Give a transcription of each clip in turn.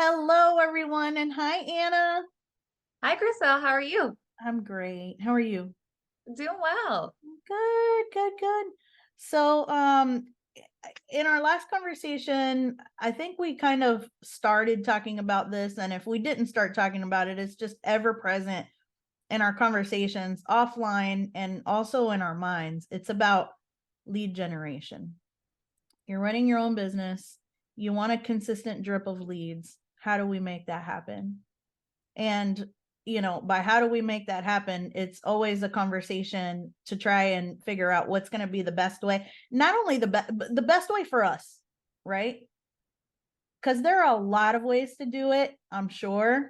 Hello, everyone, and hi, Anna. Hi, Grisel. How are you? I'm great. How are you? Doing well. Good, good, good. So, in our last conversation, I think we kind of started talking about this, and if we didn't start talking about it, it's just ever present in our conversations offline and also in our minds. It's about lead generation. You're running your own business. You want a consistent drip of leads. How do we make that happen? And, by how do we make that happen? It's always a conversation to try and figure out what's going to be the best way. Not only the best way for us, right? Because there are a lot of ways to do it, I'm sure,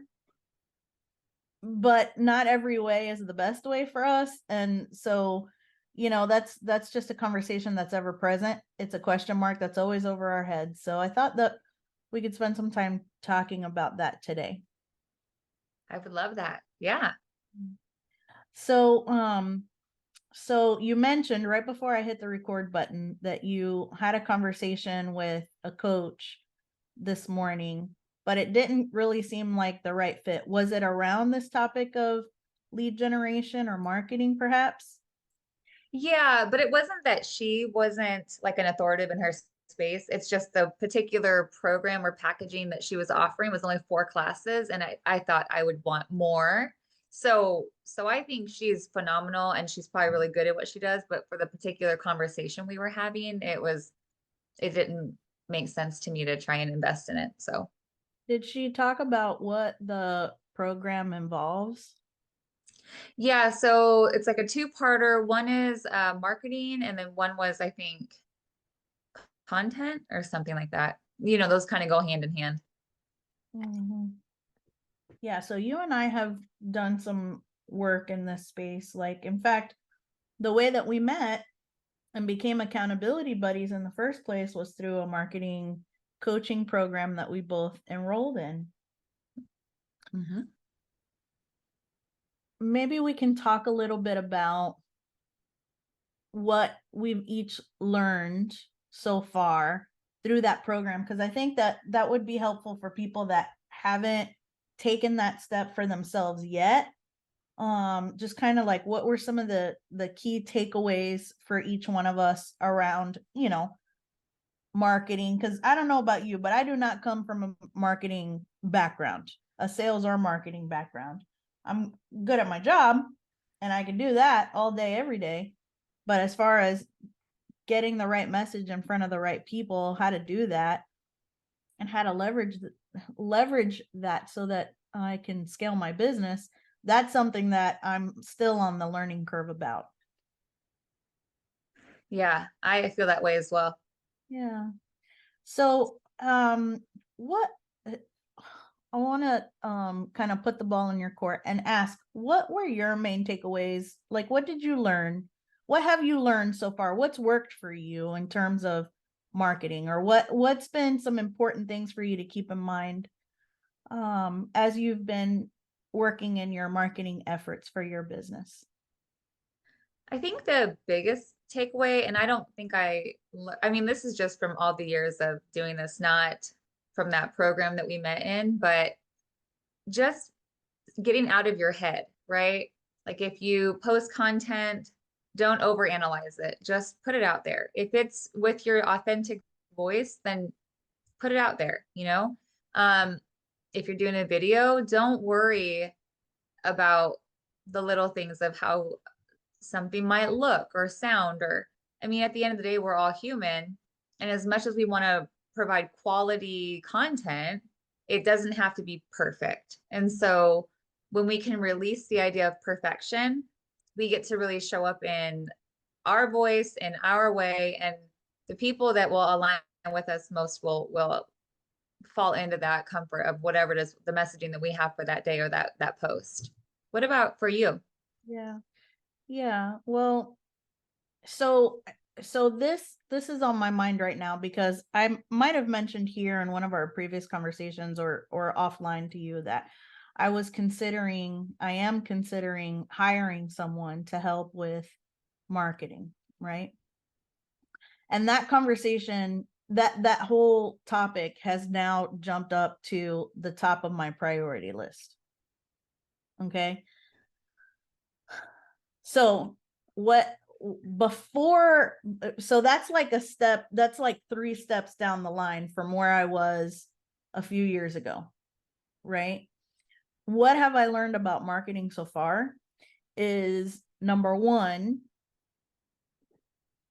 but not every way is the best way for us. And so, that's just a conversation that's ever present. It's a question mark that's always over our heads. So I thought that we could spend some time talking about that today. I would love that. Yeah. So, so you mentioned right before I hit the record button that you had a conversation with a coach this morning, but it didn't really seem like the right fit. Was it around this topic of lead generation or marketing, perhaps? Yeah, but it wasn't that she wasn't like an authoritative in her space. It's just the particular program or packaging that she was offering was only 4 classes, and I thought I would want more. So I think she's phenomenal and she's probably really good at what she does, but for the particular conversation we were having, it didn't make sense to me to try and invest in it. So Did she talk about what the program involves? yeah, so it's like a two-parter. One is marketing, and then one was, I think, content or something like that. Those kind of go hand in hand. Mhm. Yeah, so you and I have done some work in this space. Like, in fact, the way that we met and became accountability buddies in the first place was through a marketing coaching program that we both enrolled in. Hmm. Maybe we can talk a little bit about what we've each learned so far through that program, because I think that that would be helpful for people that haven't taken that step for themselves yet. Just kind of like, what were some of the key takeaways for each one of us around, marketing? Because I don't know about you, but I do not come from a marketing background, a sales or marketing background. I'm good at my job and I can do that all day, every day. But as far as getting the right message in front of the right people, how to do that and how to leverage that so that I can scale my business, that's something that I'm still on the learning curve about. Yeah, I feel that way as well. Yeah. So, what I want to kind of put the ball in your court and ask, what were your main takeaways? Like, what did you learn? What have you learned so far? What's worked for you in terms of marketing, or what's been some important things for you to keep in mind as you've been working in your marketing efforts for your business? I think the biggest takeaway, and I don't think I mean, this is just from all the years of doing this, not from that program that we met in, but just getting out of your head, right? Like if you post content, don't overanalyze it. Just put it out there. If it's with your authentic voice, then put it out there, you know? Um, if you're doing a video, don't worry about the little things of how something might look or sound or I mean, at the end of the day, we're all human. And as much as we want to provide quality content, it doesn't have to be perfect. And so when we can release the idea of perfection, we get to really show up in our voice in our way. And the people that will align with us most will fall into that comfort of whatever it is, the messaging that we have for that day or that post. What about for you? Yeah. Yeah. Well, so this is on my mind right now because I might have mentioned here in one of our previous conversations or offline to you that I am considering hiring someone to help with marketing, right? And that conversation that whole topic has now jumped up to the top of my priority list. Okay. So what before, so that's like a step, that's like 3 steps down the line from where I was a few years ago, right? What have I learned about marketing so far is, number one,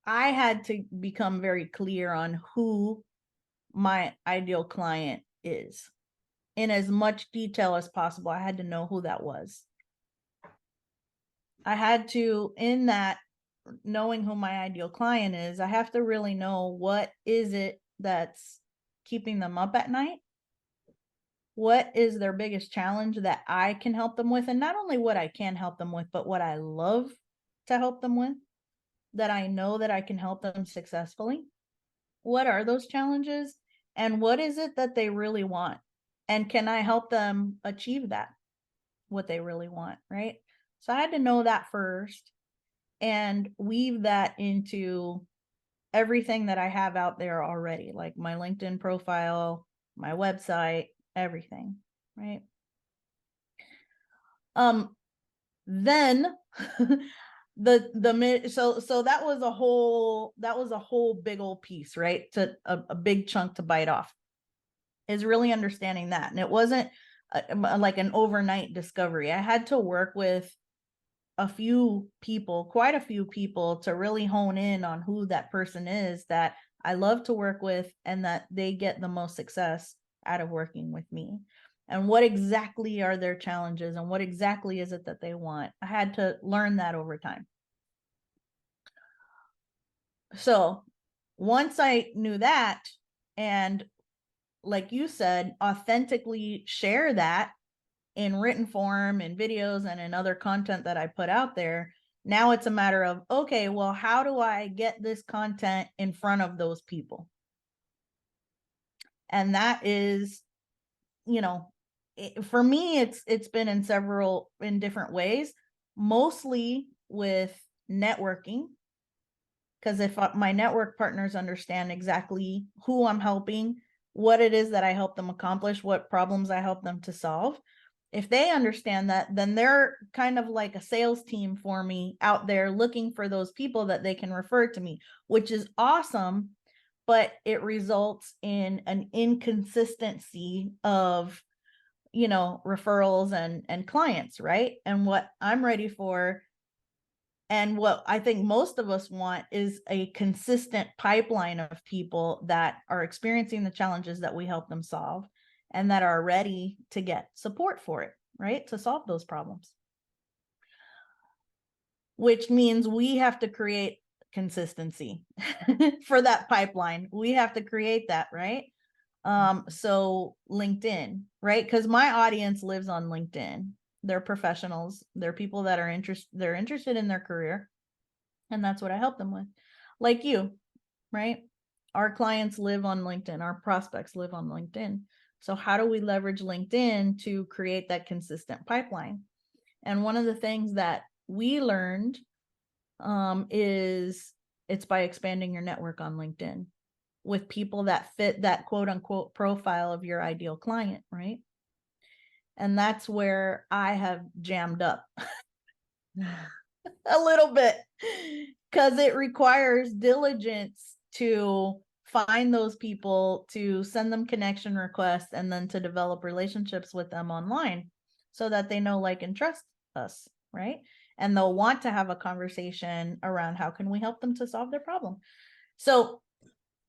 I had to become very clear on who my ideal client is in as much detail as possible. I had to know who that was. I had to, in that, knowing who my ideal client is, I have to really know what is it that's keeping them up at night. What is their biggest challenge that I can help them with? And not only what I can help them with, but what I love to help them with, that I know that I can help them successfully. What are those challenges? And what is it that they really want? And can I help them achieve that, what they really want, right? So I had to know that first and weave that into everything that I have out there already, like my LinkedIn profile, my website, everything, right? Then so that was a whole big old piece, right? To a big chunk to bite off, is really understanding that. And it wasn't like an overnight discovery. I had to work with quite a few people to really hone in on who that person is that I love to work with and that they get the most success out of working with me. And what exactly are their challenges and what exactly is it that they want? I had to learn that over time. So once I knew that, and like you said, authentically share that in written form, in videos, and in other content that I put out there, now it's a matter of, okay, well, how do I get this content in front of those people? And that is, for me, it's been in different ways, mostly with networking. Because if my network partners understand exactly who I'm helping, what it is that I help them accomplish, what problems I help them to solve, if they understand that, then they're kind of like a sales team for me out there looking for those people that they can refer to me, which is awesome, but it results in an inconsistency of, referrals and clients, right? And what I'm ready for, and what I think most of us want, is a consistent pipeline of people that are experiencing the challenges that we help them solve and that are ready to get support for it, right? To solve those problems. Which means we have to create consistency for that pipeline. We have to create that, right? So LinkedIn, right? Because my audience lives on LinkedIn. They're professionals. They're people that are interested in their career. And that's what I help them with. Like you, right? Our clients live on LinkedIn. Our prospects live on LinkedIn. So how do we leverage LinkedIn to create that consistent pipeline? And one of the things that we learned is it's by expanding your network on LinkedIn with people that fit that quote unquote profile of your ideal client, right? And that's where I have jammed up a little bit, because it requires diligence to find those people, to send them connection requests, and then to develop relationships with them online so that they know, like, and trust us, right? And they'll want to have a conversation around how can we help them to solve their problem. So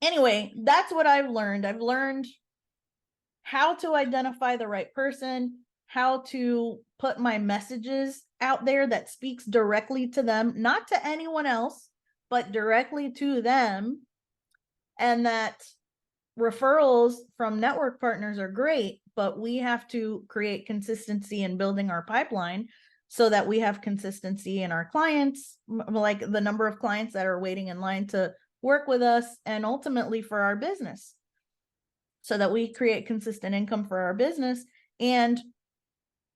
anyway, that's what I've learned. I've learned how to identify the right person, how to put my messages out there that speaks directly to them, not to anyone else, but directly to them. And that referrals from network partners are great, but we have to create consistency in building our pipeline so that we have consistency in our clients, like the number of clients that are waiting in line to work with us, and ultimately for our business, so that we create consistent income for our business and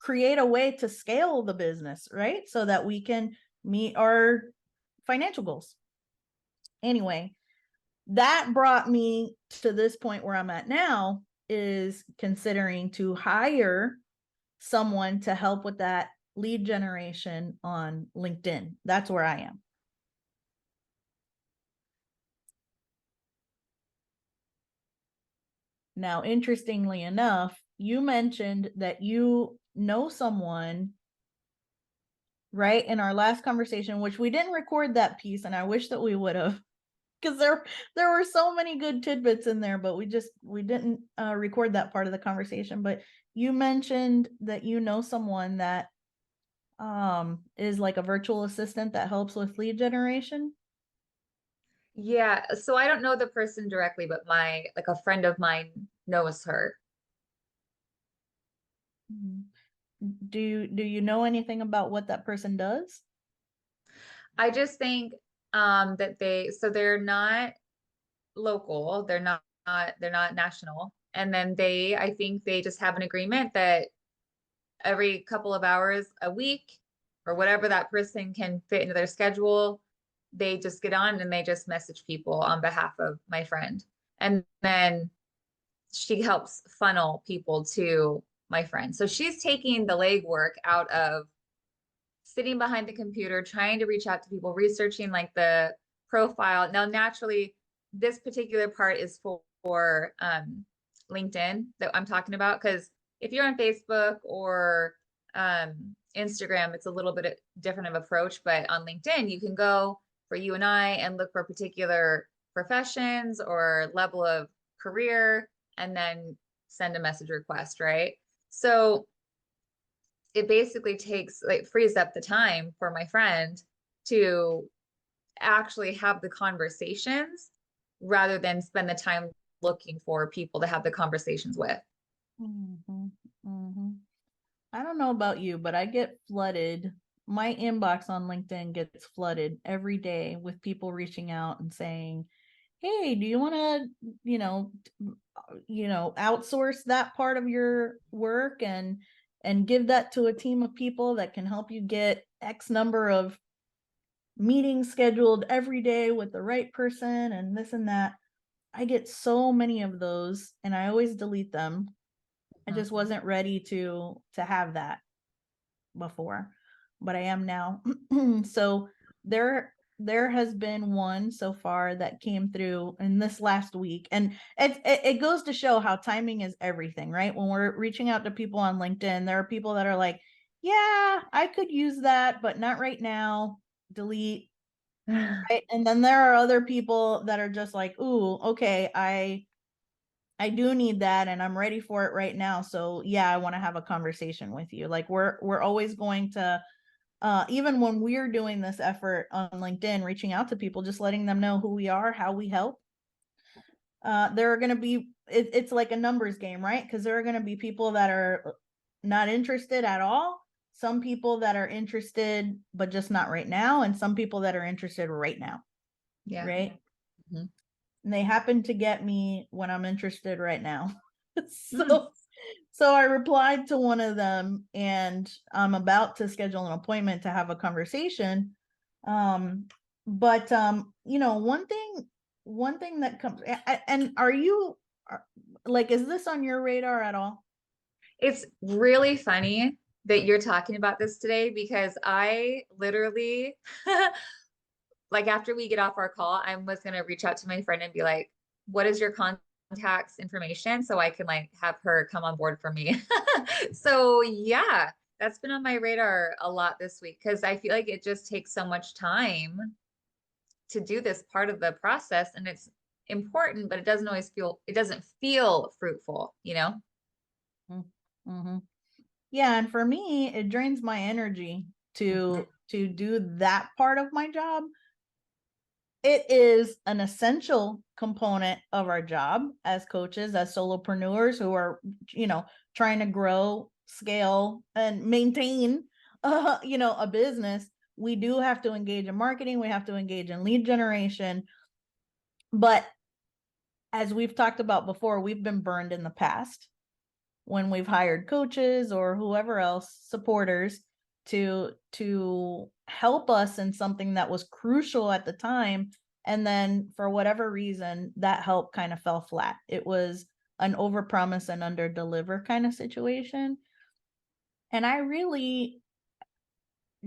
create a way to scale the business, right? So that we can meet our financial goals. Anyway, that brought me to this point where I'm at now, is considering to hire someone to help with that lead generation on LinkedIn. That's where I am. Now, interestingly enough, you mentioned that you know someone, right, in our last conversation, which we didn't record that piece, and I wish that we would have, because there were so many good tidbits in there, but we didn't record that part of the conversation. But you mentioned that you know someone that is like a virtual assistant that helps with lead generation. Yeah, so I don't know the person directly, but like a friend of mine knows her. Mhm. Do you know anything about what that person does? I just think that they're not local, they're not national. And then I think they just have an agreement that every couple of hours a week or whatever that person can fit into their schedule, they just get on and they just message people on behalf of my friend. And then she helps funnel people to my friend. So she's taking the legwork out of sitting behind the computer, trying to reach out to people, researching like the profile. Now, naturally, this particular part is for LinkedIn that I'm talking about, because if you're on Facebook or Instagram, it's a little bit different of approach. But on LinkedIn, you can go for you and I and look for particular professions or level of career and then send a message request, right? So it basically takes like frees up the time for my friend to actually have the conversations rather than spend the time looking for people to have the conversations with. Mm-hmm. Mm-hmm. I don't know about you, but I get flooded. My inbox on LinkedIn gets flooded every day with people reaching out and saying, "Hey, do you want to, outsource that part of your work and give that to a team of people that can help you get X number of meetings scheduled every day with the right person and this and that." I get so many of those and I always delete them. I just Mhm. wasn't ready to have that before, but I am now. So there has been one so far that came through in this last week, and it goes to show how timing is everything, right? When we're reaching out to people on LinkedIn, there are people that are like, yeah, I could use that, but not right now, delete. Right, and then there are other people that are just like, ooh, okay, I do need that and I'm ready for it right now. So yeah, I want to have a conversation with you. Like we're always going to even when we're doing this effort on LinkedIn, reaching out to people, just letting them know who we are, how we help. There are going to be it's like a numbers game, right? Because there are going to be people that are not interested at all, some people that are interested but just not right now, and some people that are interested right now, Yeah. right? Mhm. And they happen to get me when I'm interested right now. Mhm. So I replied to one of them and I'm about to schedule an appointment to have a conversation. But one thing that comes, and are you like, is this on your radar at all? It's really funny that you're talking about this today because I literally, like after we get off our call, I was gonna reach out to my friend and be like, "What is your contacts information so I can like have her come on board for me?" So yeah, that's been on my radar a lot this week because I feel like it just takes so much time to do this part of the process, and it's important, but it doesn't feel fruitful, you know? Mm-hmm. Yeah, and for me, it drains my energy to do that part of my job. It is an essential component of our job as coaches, as solopreneurs who are, trying to grow, scale, and maintain, a business. We do have to engage in marketing. We have to engage in lead generation. But as we've talked about before, we've been burned in the past when we've hired coaches or whoever else, supporters, to help us in something that was crucial at the time, And then for whatever reason, that help kind of fell flat. It was an overpromise and underdeliver kind of situation. And I really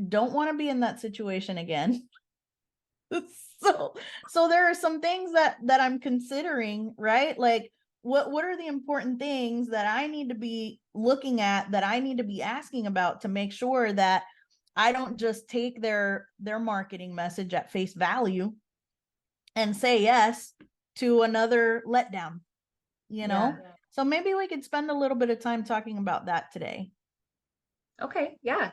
don't want to be in that situation again. so so there are some things that I'm considering, right? Like what are the important things that I need to be looking at, that I need to be asking about, to make sure that I don't just take their marketing message at face value and say yes to another letdown, you know? Yeah. So maybe we could spend a little bit of time talking about that today. Okay, yeah.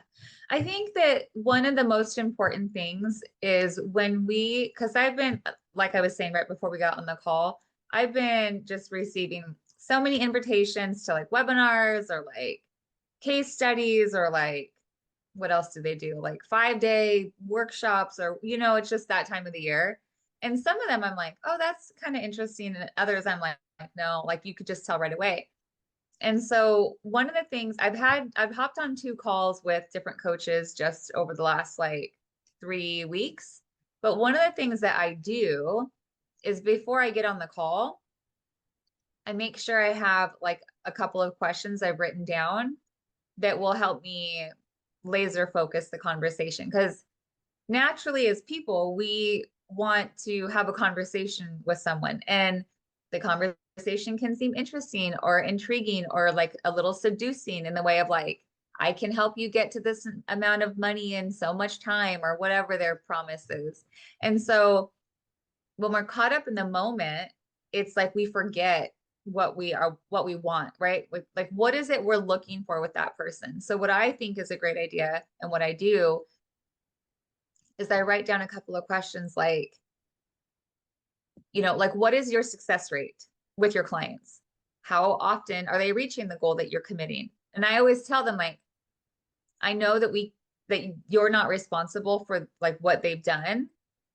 I think that one of the most important things is when because I've been, like I was saying right before we got on the call, I've been just receiving so many invitations to like webinars or like case studies or like, what else do they do? Like 5-day workshops or, it's just that time of the year. And some of them I'm like, oh, that's kind of interesting. And others I'm like, no, like you could just tell right away. And so one of the things I've hopped on 2 calls with different coaches just over the last like 3 weeks. But one of the things that I do is before I get on the call, I make sure I have like a couple of questions I've written down that will help me laser focus the conversation. Because naturally, as people, we want to have a conversation with someone, and the conversation can seem interesting or intriguing or like a little seducing in the way of like, I can help you get to this amount of money in so much time or whatever their promise is. And so when we're caught up in the moment, it's like we forget what we want, right? Like what is it we're looking for with that person? So what I think is a great idea and what I do is I write down a couple of questions like, like what is your success rate with your clients? How often are they reaching the goal that you're committing? And I always tell them like, I know that you're not responsible for like what they've done,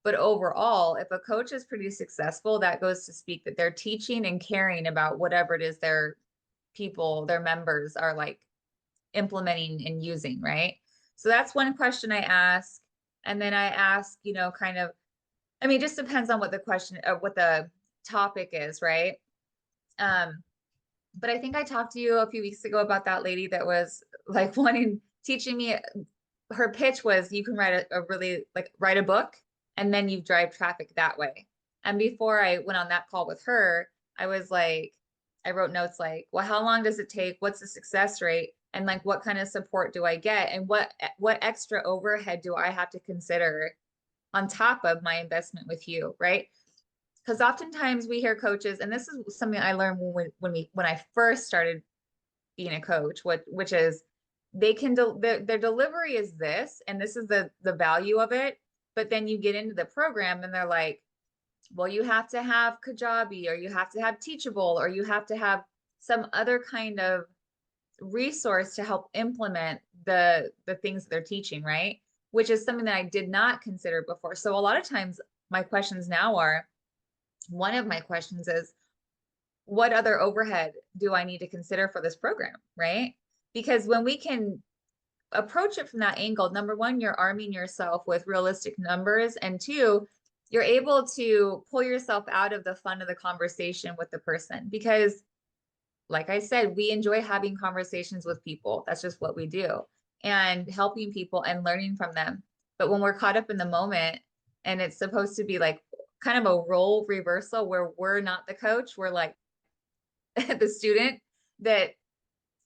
but overall, if a coach is pretty successful, that goes to speak that they're teaching and caring about whatever it is their members are like implementing and using, right? So that's one question I ask. And then I ask, kind of, I mean, it just depends on what what the topic is, right? Um, but I think I talked to you a few weeks ago about that lady that was like teaching me. Her pitch was you can write a book and then you drive traffic that way. And before I went on that call with her, I was like, I wrote notes like, well, how long does it take? What's the success rate? And like, what kind of support do I get? And what extra overhead do I have to consider on top of my investment with you, right? Because oftentimes we hear coaches, and this is something I learned when I first started being a coach, which is their delivery is this, and this is the value of it. But then you get into the program and they're like, well, you have to have Kajabi, or you have to have Teachable, or you have to have some other kind of resource to help implement the things that they're teaching, right? Which is something that I did not consider before. So a lot of times my questions now are, one of my questions is, what other overhead do I need to consider for this program, right? Because when we can approach it from that angle, number one, you're arming yourself with realistic numbers. And two, you're able to pull yourself out of the fun of the conversation with the person. Because, like I said, we enjoy having conversations with people. That's just what we do, and helping people and learning from them. But when we're caught up in the moment and it's supposed to be like kind of a role reversal where we're not the coach, we're like the student, that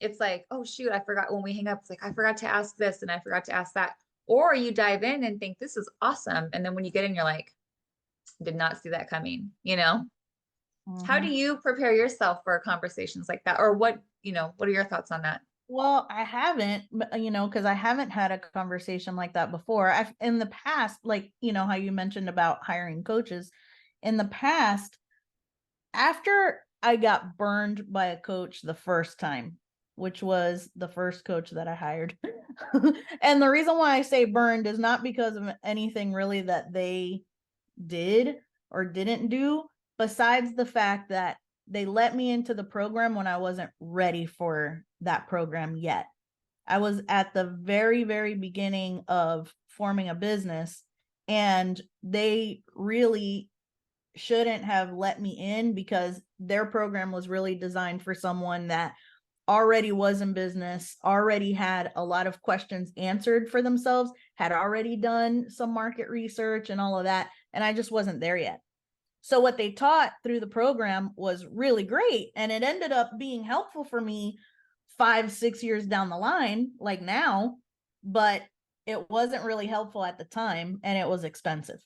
it's like, oh shoot, I forgot when we hang up, it's like, I forgot to ask this and I forgot to ask that. Or you dive in and think this is awesome. And then when you get in, you're like, did not see that coming, How do Mhm. you prepare yourself for conversations like that? Or what are your thoughts on that? Well, I haven't, but because I haven't had a conversation like that before. I've in the past, like, how you mentioned about hiring coaches. In the past, after I got burned by a coach the first time, which was the first coach that I hired. And the reason why I say burned is not because of anything really that they did or didn't do, besides the fact that they let me into the program when I wasn't ready for that program yet. I was at the very, very beginning of forming a business, and they really shouldn't have let me in because their program was really designed for someone that already was in business, already had a lot of questions answered for themselves, had already done some market research and all of that. And I just wasn't there yet. So what they taught through the program was really great. And it ended up being helpful for me 5, 6 years down the line, like now, but it wasn't really helpful at the time and it was expensive.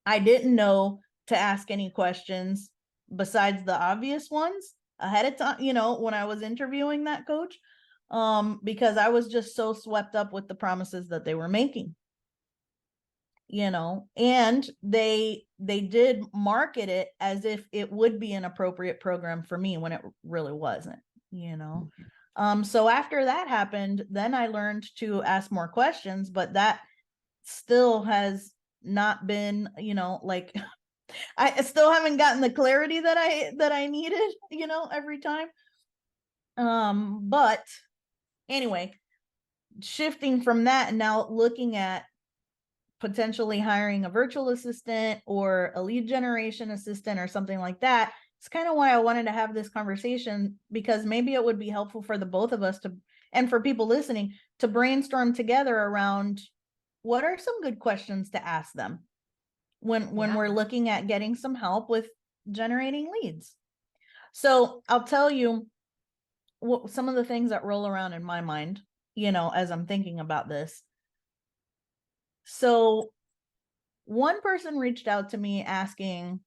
I didn't know to ask any questions besides the obvious ones ahead of time, when I was interviewing that coach, because I was just so swept up with the promises that they were making. And they did market it as if it would be an appropriate program for me when it really wasn't. So after that happened, then I learned to ask more questions, but that still has not been, like I still haven't gotten the clarity that I needed, every time. But anyway, shifting from that and now looking at potentially hiring a virtual assistant or a lead generation assistant or something like that. It's kind of why I wanted to have this conversation, because maybe it would be helpful for the both of us to, and for people listening, to brainstorm together around what are some good questions to ask them when we're looking at getting some help with generating leads. So I'll tell you what some of the things that roll around in my mind, as I'm thinking about this. So one person reached out to me asking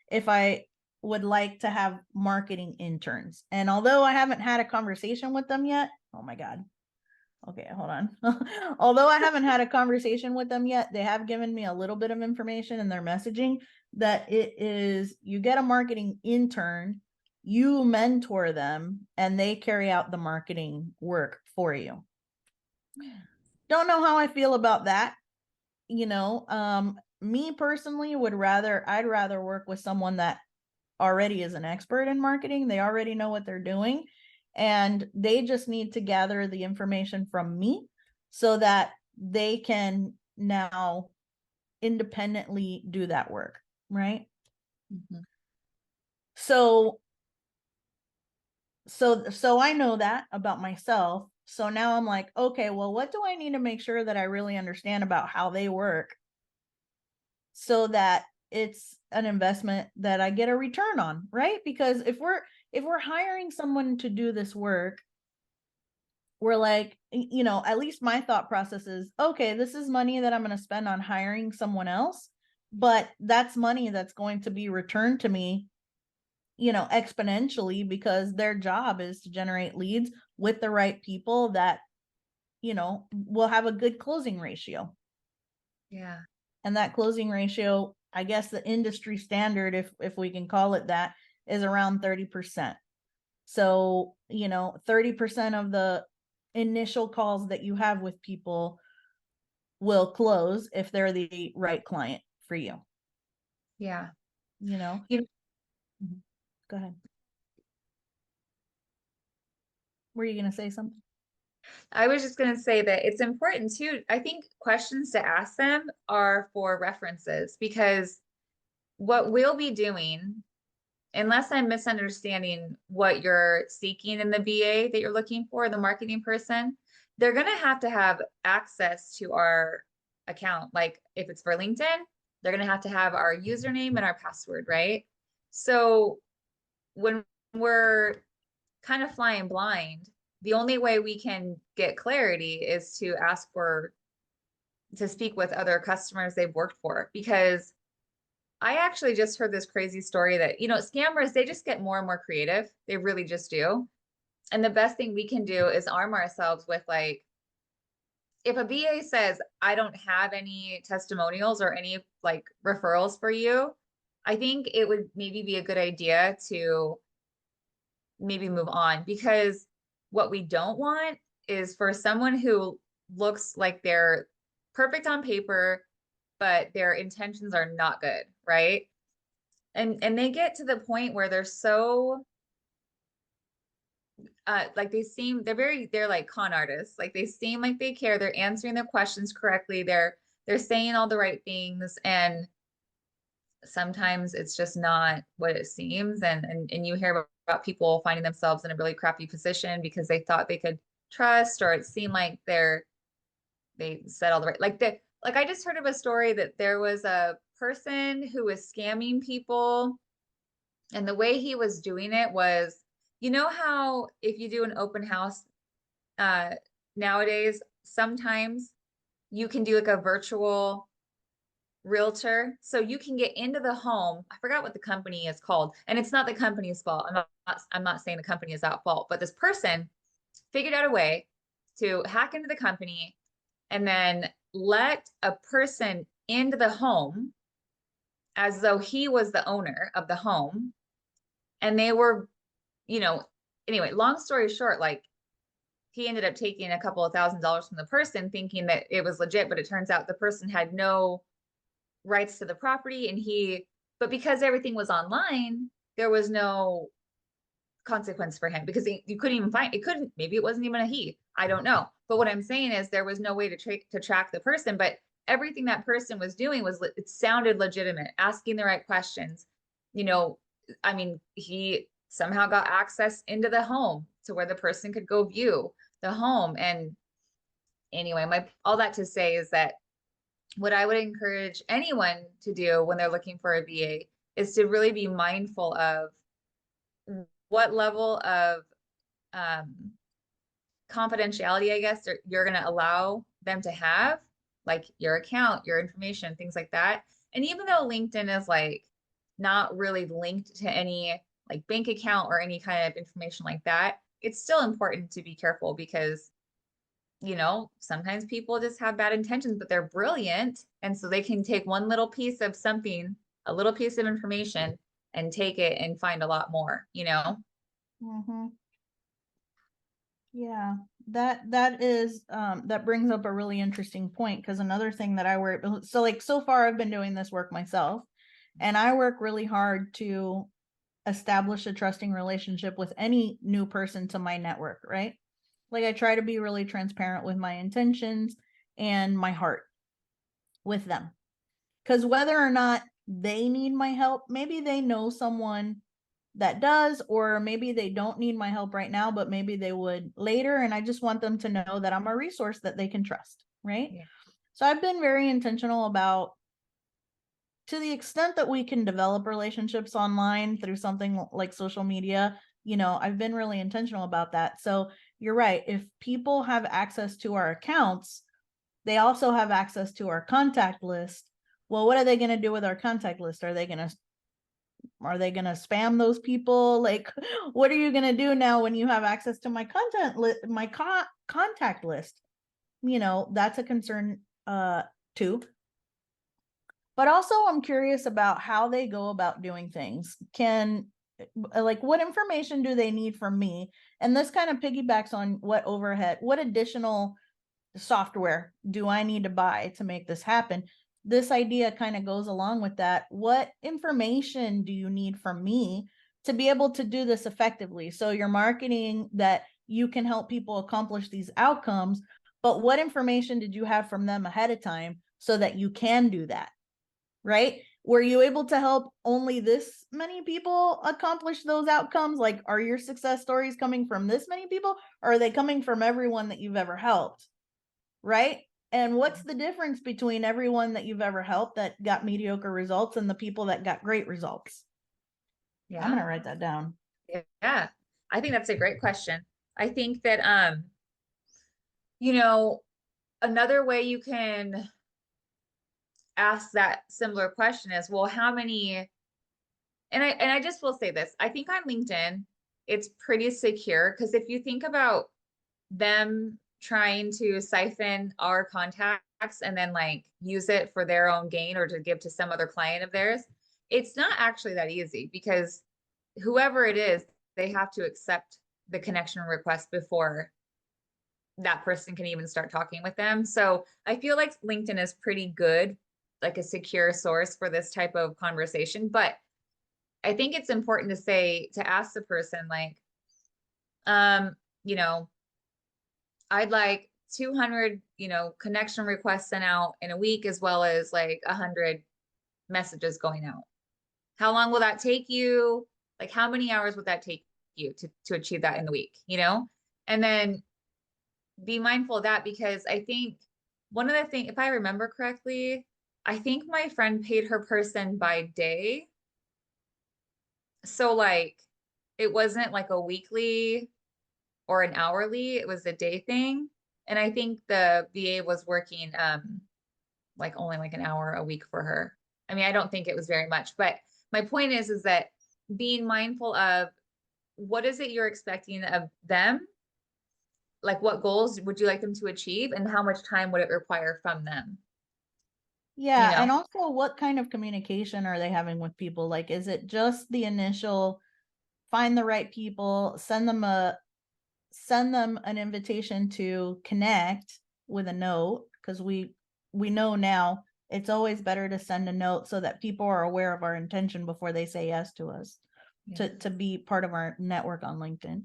if I would like to have marketing interns. And although I haven't had a conversation with them yet, oh my God. Okay, hold on. Although I haven't had a conversation with them yet, they have given me a little bit of information in their messaging that it is, you get a marketing intern, you mentor them, and they carry out the marketing work for you. Don't know how I feel about that. Me personally I'd rather work with someone that already is an expert in marketing. They already know what they're doing, and they just need to gather the information from me so that they can now independently do that work, right? Mm-hmm. So I know that about myself. So now I'm like, okay, well, what do I need to make sure that I really understand about how they work so that it's an investment that I get a return on, right? Because if we're hiring someone to do this work, we're like, at least my thought process is, okay, this is money that I'm going to spend on hiring someone else, but that's money that's going to be returned to me, exponentially, because their job is to generate leads with the right people that, will have a good closing ratio. Yeah. And that closing ratio, I guess the industry standard, if we can call it that, is around 30%. So, 30% of the initial calls that you have with people will close if they're the right client for you. Yeah. You know, You go ahead. Were you going to say something? I was just going to say that it's important too. I think questions to ask them are for references, because what we'll be doing, unless I'm misunderstanding what you're seeking in the BA that you're looking for, the marketing person, they're going to have access to our account. Like if it's for LinkedIn, they're going to have our username and our password, right? So when we're kind of flying blind, the only way we can get clarity is to ask to speak with other customers they've worked for. Because I actually just heard this crazy story that, scammers, they just get more and more creative. They really just do. And the best thing we can do is arm ourselves with, like, if a VA says, I don't have any testimonials or any like referrals for you, I think it would maybe be a good idea to maybe move on, because what we don't want is for someone who looks like they're perfect on paper, but their intentions are not good, right? And they get to the point where they're so like they're like con artists. Like they seem like they care, they're answering their questions correctly, they're saying all the right things, and sometimes it's just not what it seems. And you hear about people finding themselves in a really crappy position because they thought they could trust, or it seemed like they said all the right, like I just heard of a story that there was a person who was scamming people, and the way he was doing it was, you know how if you do an open house uh nowadays, sometimes you can do like a virtual realtor. So you can get into the home. I forgot what the company is called. And it's not the company's fault. I'm not saying the company is at fault, but this person figured out a way to hack into the company and then let a person into the home as though he was the owner of the home. And they were, you know, anyway, long story short, like he ended up taking a couple of $1,000s from the person thinking that it was legit, but it turns out the person had no rights to the property, and but because everything was online, there was no consequence for him because you couldn't even find it. Couldn't, maybe it wasn't even a he, I don't know. But what I'm saying is there was no way to track the person, but everything that person was doing was, it sounded legitimate, asking the right questions. you know I mean, he somehow got access into the home to where the person could go view the home. And anyway, my all that to say is that what I would encourage anyone to do when they're looking for a VA is to really be mindful of what level of um, confidentiality, I guess, you're going to allow them to have, like your account, your information, things like that. And even though LinkedIn is like not really linked to any like bank account or any kind of information like that, it's still important to be careful because sometimes people just have bad intentions, but they're brilliant. And so they can take one little piece of something, a little piece of information, and take it and find a lot more. Mhm. Yeah, that brings up a really interesting point, because another thing that I work, so like so far I've been doing this work myself, and I work really hard to establish a trusting relationship with any new person to my network, right? Like I try to be really transparent with my intentions and my heart with them. Because whether or not they need my help, maybe they know someone that does, or maybe they don't need my help right now, but maybe they would later. And I just want them to know that I'm a resource that they can trust, right? Yeah. So I've been very intentional about, to the extent that we can develop relationships online through something like social media, I've been really intentional about that. So you're right. If people have access to our accounts, they also have access to our contact list. Well, what are they going to do with our contact list? Are they gonna spam those people? Like, what are you gonna do now when you have access to my contact list? That's a concern too. But also I'm curious about how they go about doing things. Like, what information do they need from me? And this kind of piggybacks on what additional software do I need to buy to make this happen? This idea kind of goes along with that. What information do you need from me to be able to do this effectively? So you're marketing that you can help people accomplish these outcomes, but what information did you have from them ahead of time so that you can do that? Right? Were you able to help only this many people accomplish those outcomes? Like, are your success stories coming from this many people, or are they coming from everyone that you've ever helped? Right? And what's the difference between everyone that you've ever helped that got mediocre results and the people that got great results? I'm Yeah. going to write that down. Yeah. I think that's a great question. I think that you know, another way you can ask that similar question is, well, how many, and I just will say this, I think on LinkedIn, it's pretty secure because if you think about them trying to siphon our contacts and then like use it for their own gain or to give to some other client of theirs, it's not actually that easy because whoever it is, they have to accept the connection request before that person can even start talking with them. So I feel like LinkedIn is pretty good, like a secure source for this type of conversation. But I think it's important to ask the person, like, um, you know, I'd like 200, connection requests sent out in a week, as well as like 100 messages going out. how long will that take you? Like, how many hours would that take you to achieve that in the week, you know? And then be mindful of that, because I think one of the things, if I remember correctly, I think my friend paid her person by day. So like it wasn't like a weekly or an hourly, it was a day thing. And I think the VA was working like only like an hour a week for her. I mean, I don't think it was very much, but my point is that being mindful of what is it you're expecting of them? Like what goals would you like them to achieve and how much time would it require from them? You Yeah, and know? also what kind of communication are they having with people? Like, is it just the initial find the right people, send them an invitation to connect with a note, because we know now it's always better to send a note so that people are aware of our intention before they say yes to us Yeah. to be part of our network on LinkedIn.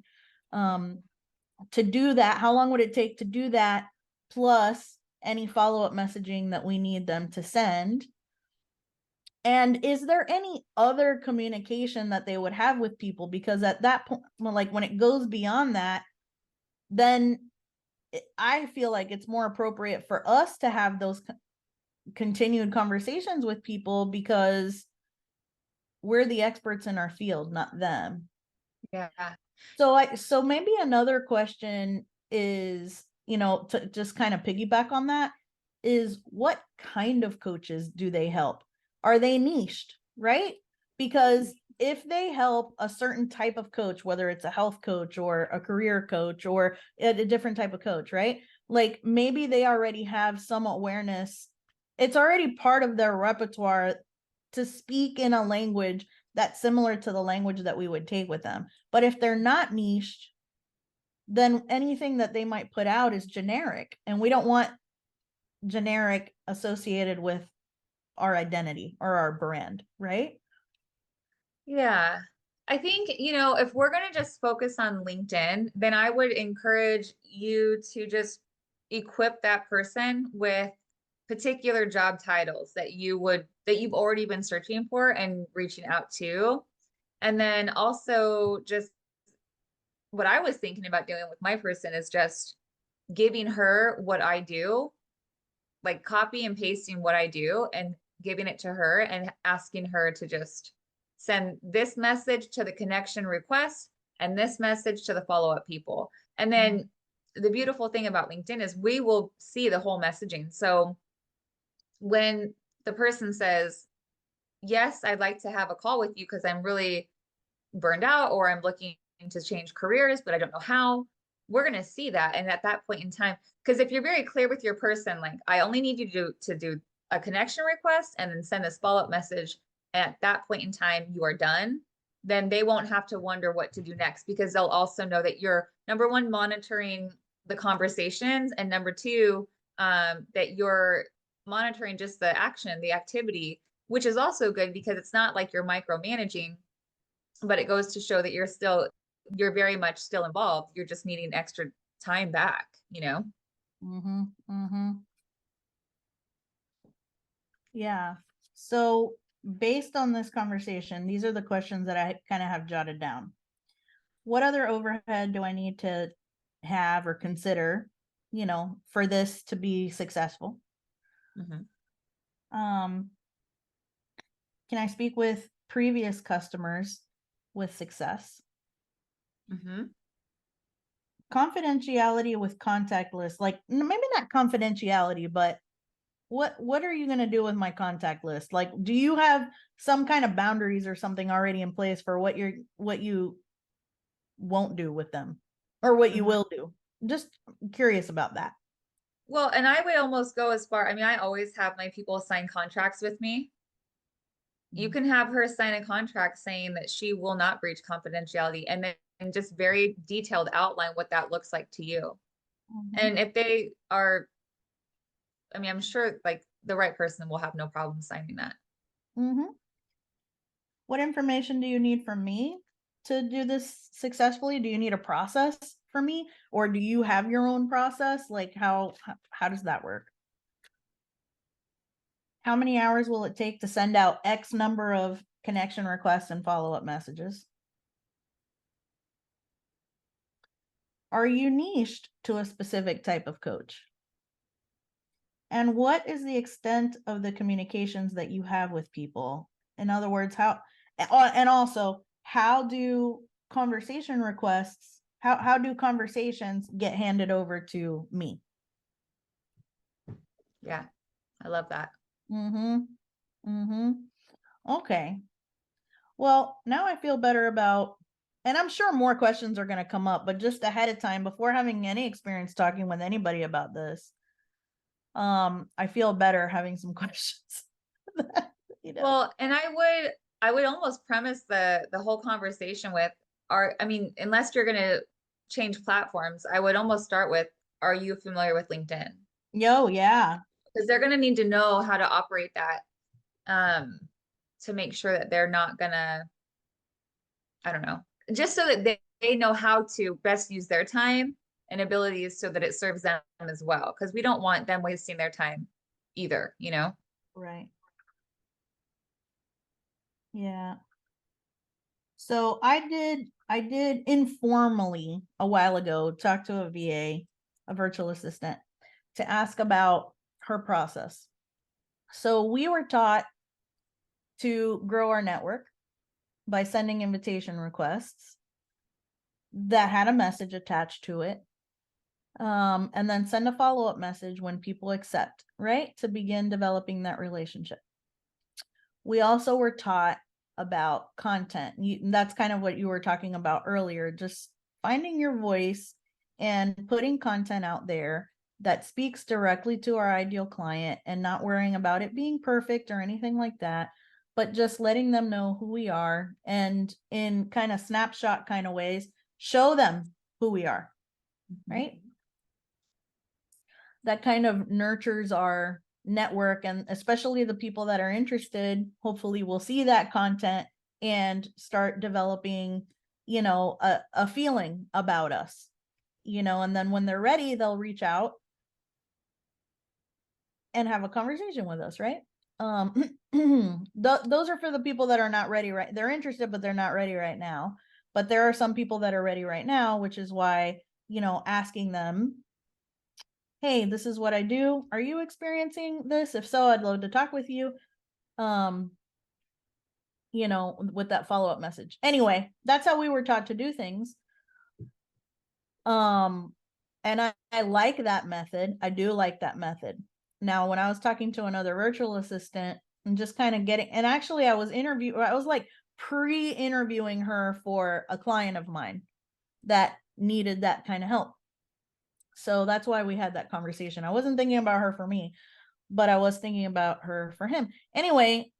To do that, how long would it take to do that, plus any follow-up messaging that we need them to send? And is there any other communication that they would have with people? Because at that point, like when it goes beyond that, then I feel like it's more appropriate for us to have those continued conversations with people, because we're the experts in our field, not them. Yeah. So maybe another question is, to just kind of piggyback on that, is what kind of coaches do they help? Are they niched, right? Because if they help a certain type of coach, whether it's a health coach or a career coach or a different type of coach, right? Like maybe they already have some awareness. It's already part of their repertoire to speak in a language that's similar to the language that we would take with them. But if they're not niched, then anything that they might put out is generic. And we don't want generic associated with our identity or our brand, right? Yeah. I think, if we're going to just focus on LinkedIn, then I would encourage you to just equip that person with particular job titles that you've already been searching for and reaching out to. And then also just what I was thinking about doing with my person is just giving her what I do, like copy and pasting what I do and giving it to her and asking her to just send this message to the connection request and this message to the follow-up people. And then the beautiful thing about LinkedIn is we will see the whole messaging. So when the person says, yes, I'd like to have a call with you because I'm really burned out or I'm looking to change careers, but I don't know how, we're going to see that. And at that point in time, because if you're very clear with your person, like I only need you to do a connection request and then send this follow-up message. And at that point in time, you are done, then they won't have to wonder what to do next, because they'll also know that you're number one, monitoring the conversations, and number two, that you're monitoring just the action, the activity, which is also good because it's not like you're micromanaging, but it goes to show that you're very much still involved. You're just needing extra time back, you know? Mm-hmm. Mm-hmm. Yeah. So based on this conversation, these are the questions that I kind of have jotted down. What other overhead do I need to have or consider, for this to be successful? Mhm. Um, can I speak with previous customers with success? Mhm. Confidentiality with contact list, like maybe not confidentiality, but what are you going to do with my contact list? Like, do you have some kind of boundaries or something already in place for what you won't do with them, or what you Mhm. will do? Just curious about that. Well, and I would almost go as far, I mean, I always have my people sign contracts with me. You can have her sign a contract saying that she will not breach confidentiality, and then and just very detailed outline what that looks like to you. Mm-hmm. And if they are, I mean, I'm sure like the right person will have no problem signing that. Mm-hmm. What information do you need from me to do this successfully? Do you need a process for me, or do you have your own process? Like how does that work? How many hours will it take to send out X number of connection requests and follow-up messages? Are you niched to a specific type of coach? And what is the extent of the communications that you have with people? In other words, and also, how do conversation requests, how do conversations get handed over to me? Yeah, I love that. Okay. Well, now I feel better about, and I'm sure more questions are going to come up, but just ahead of time, before having any experience talking with anybody about this, I feel better having some questions. Well, and I would almost premise the whole conversation with I mean, unless you're gonna change platforms, I would almost start with, are you familiar with LinkedIn? Yeah. Because they're gonna need to know how to operate that to make sure that they're not gonna, I don't know, just so that they know how to best use their time and abilities so that it serves them as well. Because we don't want them wasting their time either, you know? Right. Yeah. So I did informally a while ago talk to a VA, a virtual assistant, to ask about her process. So we were taught to grow our network by sending invitation requests that had a message attached to it. And then send a follow-up message when people accept, right? To begin developing that relationship. We also were taught about content. That's kind of what you were talking about earlier, just finding your voice and putting content out there that speaks directly to our ideal client and not worrying about it being perfect or anything like that, but just letting them know who we are and in kind of snapshot kind of ways, show them who we are, right? That kind of nurtures our network, and especially the people that are interested hopefully will see that content and start developing, a feeling about us, and then when they're ready, they'll reach out and have a conversation with us, right? Those are for the people that are not ready, right? They're interested, but they're not ready right now. But there are some people that are ready right now, which is why, asking them, hey, this is what I do. Are you experiencing this? If so, I'd love to talk with you. With that follow-up message. Anyway, that's how we were taught to do things. And I like that method. I do like that method. Now, when I was talking to another virtual assistant and just kind of and actually I was like pre-interviewing her for a client of mine that needed that kind of help. So that's why we had that conversation. I wasn't thinking about her for me, but I was thinking about her for him. Anyway,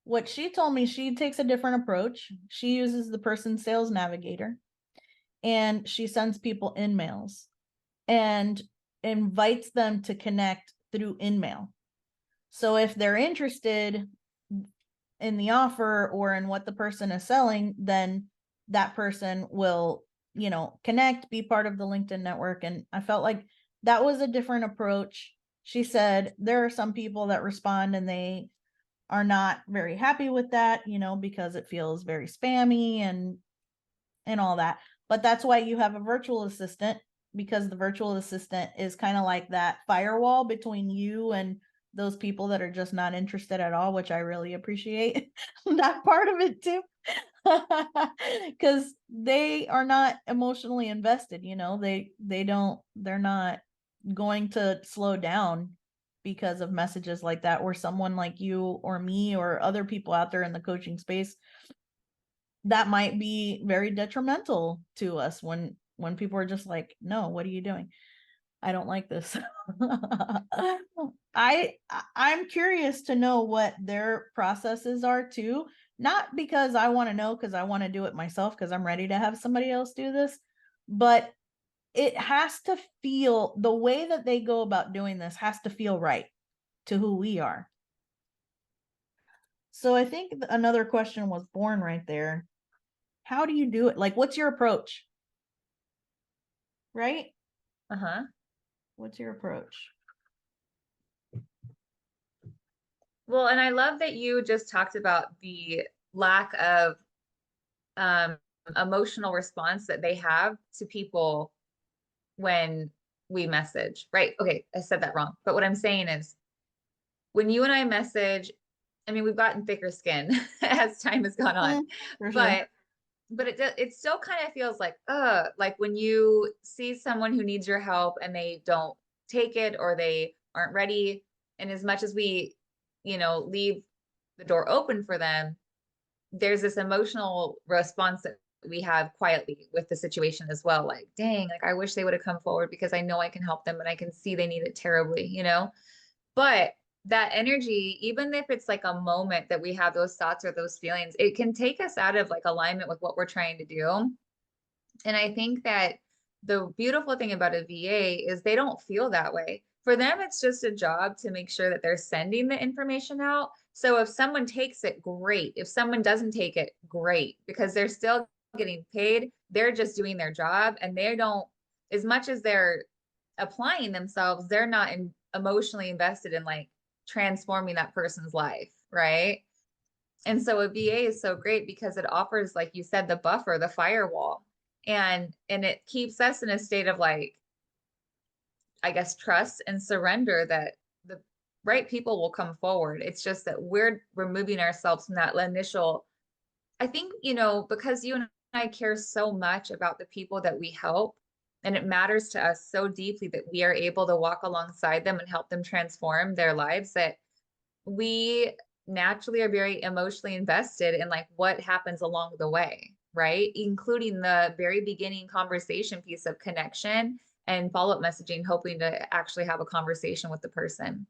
what she told me, she takes a different approach. She uses the person sales navigator and she sends people InMails and invites them to connect through InMail. So if they're interested in the offer or in what the person is selling, then that person will, connect, be part of the LinkedIn network. And I felt like that was a different approach. She said there are some people that respond and they are not very happy with that, because it feels very spammy and all that. But that's why you have a virtual assistant, because the virtual assistant is kind of like that firewall between you and those people that are just not interested at all, which I really appreciate that part of it too. Because they are not emotionally invested, they're not going to slow down because of messages like that, or someone like you or me or other people out there in the coaching space that might be very detrimental to us when people are just like, no, what are you doing? I don't like this. I'm curious to know what their processes are too, not because I want to know, because I want to do it myself, because I'm ready to have somebody else do this, but it has to feel, the way that they go about doing this has to feel right to who we are. So I think another question was born right there. How do you do it? Like, what's your approach? Right? Uh-huh. What's your approach? Well, and I love that you just talked about the lack of um, emotional response that they have to people when we message, right? Okay, I said that wrong. But what I'm saying is when you and I message, I mean, we've gotten thicker skin as time has gone on, Mm, for sure. but it still kind of feels like when you see someone who needs your help and they don't take it or they aren't ready, and as much as we, leave the door open for them, there's this emotional response that we have quietly with the situation as well. Like, dang, like I wish they would have come forward because I know I can help them and I can see they need it terribly. But that energy, even if it's like a moment that we have those thoughts or those feelings, it can take us out of like alignment with what we're trying to do. And I think that the beautiful thing about a VA is they don't feel that way. For them, it's just a job to make sure that they're sending the information out. So if someone takes it, great. If someone doesn't take it, great, because they're still getting paid. They're just doing their job and they don't, as much as they're applying themselves, they're not emotionally invested in like transforming that person's life, right? And so a VA is so great because it offers, like you said, the buffer, the firewall, and it keeps us in a state of like, I guess, trust and surrender that the right people will come forward. It's just that we're removing ourselves from that initial, I think, because you and I care so much about the people that we help, and it matters to us so deeply that we are able to walk alongside them and help them transform their lives, that we naturally are very emotionally invested in like what happens along the way, right? Including the very beginning conversation piece of connection and follow-up messaging, hoping to actually have a conversation with the person.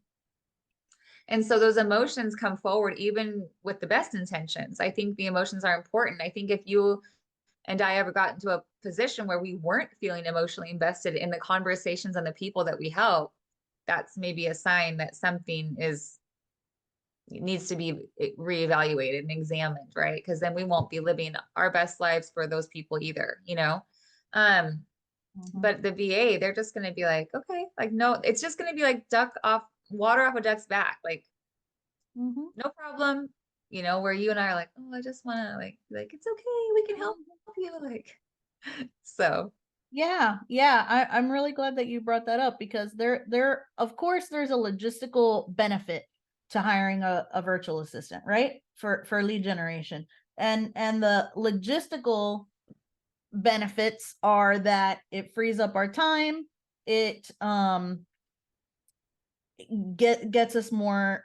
And so those emotions come forward even with the best intentions. I think the emotions are important. I think if you and I ever got into a position where we weren't feeling emotionally invested in the conversations and the people that we help, that's maybe a sign that something is needs to be reevaluated and examined, right? Because then we won't be living our best lives for those people either. Um, Mhm. but the VA, they're just going to be like, okay, like, no, it's just going to be like duck off water off a duck's back. Like, Mhm. no problem. Where you and I are like, oh, I just want to like, it's okay. We can help you. Like, so. Yeah, yeah. I'm really glad that you brought that up because of course there's a logistical benefit to hiring a virtual assistant, right? For lead generation. And the logistical benefits are that it frees up our time. It gets us more